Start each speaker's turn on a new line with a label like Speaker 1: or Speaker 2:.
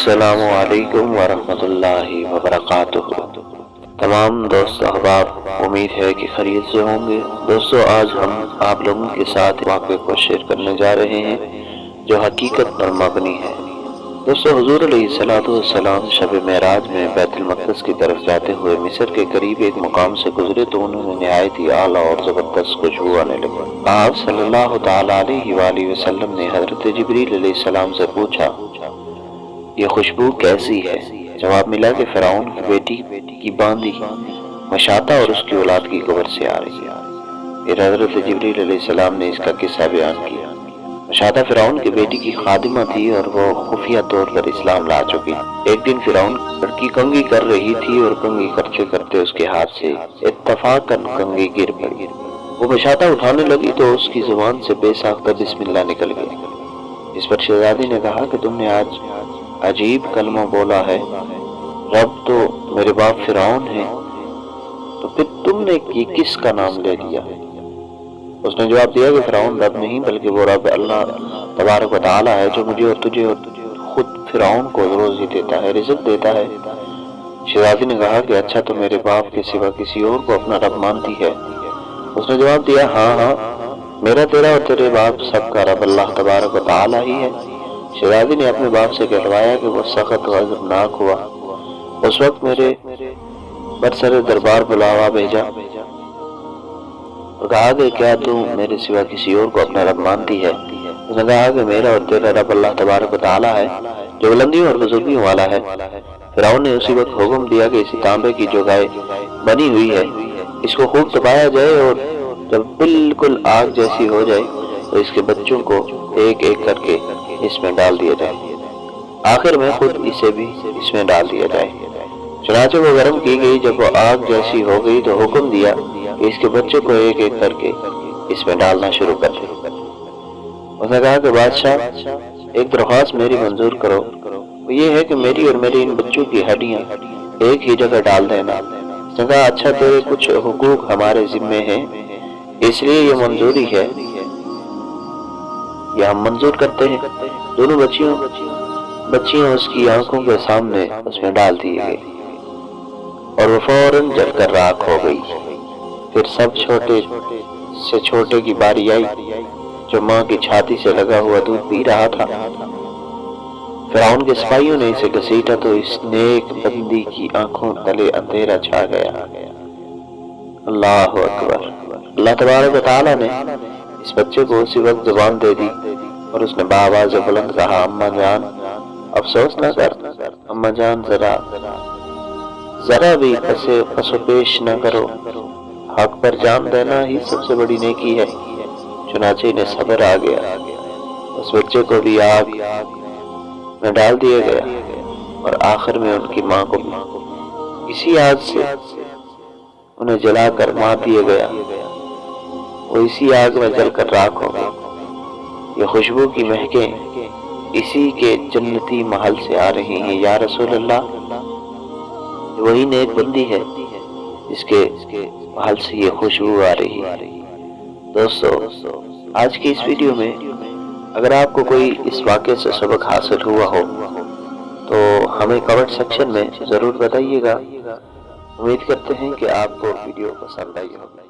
Speaker 1: السلام علیکم ورحمۃ اللہ وبرکاتہ۔ تمام دوست احباب، امید ہے کہ خیریت سے ہوں گے۔ دوستو، آج ہم آپ لوگوں کے ساتھ واقعے کو شیئر کرنے جا رہے ہیں جو حقیقت پر مبنی ہے۔ دوستو، حضور علیہ السلام شب معراج میں بیت المقدس کی طرف جاتے ہوئے مصر کے قریب ایک مقام سے گزرے تو انہوں نے نہایت ہی اعلیٰ اور زبردست خوشبو آنے لگی۔ آپ صلی اللہ تعالی علیہ وآلہ وسلم نے حضرت جبریل علیہ السلام سے پوچھا، یہ خوشبو کیسی ہے؟ جواب ملا کہ فرعون کی بیٹی کی باندی مشاطہ اور اس کی اولاد کی قبر سے آ رہی ہے۔ پھر حضرت جبریل علیہ السلام نے اس کا قصہ بیان کیا۔ مشاطہ فرعون کی بیٹی کی خادمہ تھی اور وہ خفیہ طور پر اسلام لا چکی۔ ایک دن فرعون لڑکی کنگھی کر رہی تھی اور کنگھی کرتے کرتے اس کے ہاتھ سے اتفاقاً کنگھی گر پڑی۔ وہ مشاطہ اٹھانے لگی تو اس کی زبان سے بے ساختہ بسم اللہ نکل گیا۔ اس پر شہزادی نے کہا کہ تم نے آج عجیب کلمہ بولا ہے، رب تو میرے باپ فرعون ہے، تو پھر تم نے کس کا نام لے لیا؟ اس نے جواب دیا کہ فرعون رب نہیں بلکہ وہ رب اللہ تبارک و تعالی ہے جو مجھے اور تجھے اور خود فرعون کو روزی دیتا ہے، رزق دیتا ہے۔ شہزادی نے کہا کہ اچھا، تو میرے باپ کے سوا کسی اور کو اپنا رب مانتی ہے؟ اس نے جواب دیا، ہاں، میرا تیرا اور تیرے باپ سب کا رب اللہ تبارک و تعالی ہی ہے۔ شہزادی نے اپنے باپ سے کہلوایا کہ وہ سخت غضبناک ہوا۔ اس وقت میرے برسر دربار بلاوا بھیجا اور کہا کہ کیا تم میرے سوا کسی اور کو اپنا رب مانتی ہے؟ اس نے کہا کہ میرا اور تیرا رب اللہ تبارک و تعالی ہے جو بلندیوں اور بزرگیوں والا ہے۔ فرعون نے اسی وقت حکم دیا کہ اسی تانبے کی جو گائے بنی ہوئی ہے اس کو خوب تپایا جائے اور جب بالکل آگ جیسی ہو جائے تو اس کے بچوں کو ایک ایک کر کے اس میں ڈال دیا جائے، آخر میں خود اسے بھی اس میں ڈال دیا جائے۔ چنانچہ وہ گرم کی گئی۔ جب وہ آگ جیسی ہو گئی تو حکم دیا کہ اس کے بچوں کو ایک ایک کر کے اس میں ڈالنا شروع کر دے۔ اس نے کہا کہ بادشاہ، ایک درخواست میری منظور کرو، وہ یہ ہے کہ میری اور میرے ان بچوں کی ہڈیاں ایک ہی جگہ ڈال دینا۔ اس نے کہا اچھا، تیرے کچھ حقوق ہمارے ذمے ہیں، اس لیے یہ منظوری ہے، یہ ہم منظور کرتے ہیں۔ دونوں بچیاں اس کی آنکھوں کے سامنے اس میں ڈال دی گئی اور وہ فوراً جل کر راکھ ہو گئی۔ پھر سب چھوٹے سے چھوٹے کی باری آئی جو ماں کی چھاتی سے لگا ہوا دودھ پی رہا تھا۔ فرعون کے سپاہیوں نے اسے گھسیٹا تو اس نیک بندی کی آنکھوں تلے اندھیرا چھا گیا۔ اللہ اکبر! اللہ تبارک و تعالیٰ نے اس بچے کو اسی وقت زبان دے دی اور اس نے بآواز بلند کہا، اماں جان افسوس نہ کر، اماں جان ذرا بھی پس و پیش نہ کرو، حق پر جان دینا ہی سب سے بڑی نیکی ہے۔ چنانچہ انہیں صبر آ گیا، اس بچے کو بھی آگ میں ڈال دیا گیا اور آخر میں ان کی ماں کو بھی اسی آگ سے انہیں جلا کر مار دیا گیا، وہ اسی آگ میں جل کر راکھ ہو گئی۔ یہ خوشبو کی مہکیں اسی کے جنتی محل سے آ رہی ہیں۔ یا رسول اللہ، وہی نیک بندی ہے جس کے محل سے یہ خوشبو آ رہی ہے۔ دوستو، آج کی اس ویڈیو میں اگر آپ کو کوئی اس واقعے سے سبق حاصل ہوا ہو تو ہمیں کمنٹ سیکشن میں ضرور بتائیے گا۔ امید کرتے ہیں کہ آپ کو ویڈیو پسند آئی ہوگی۔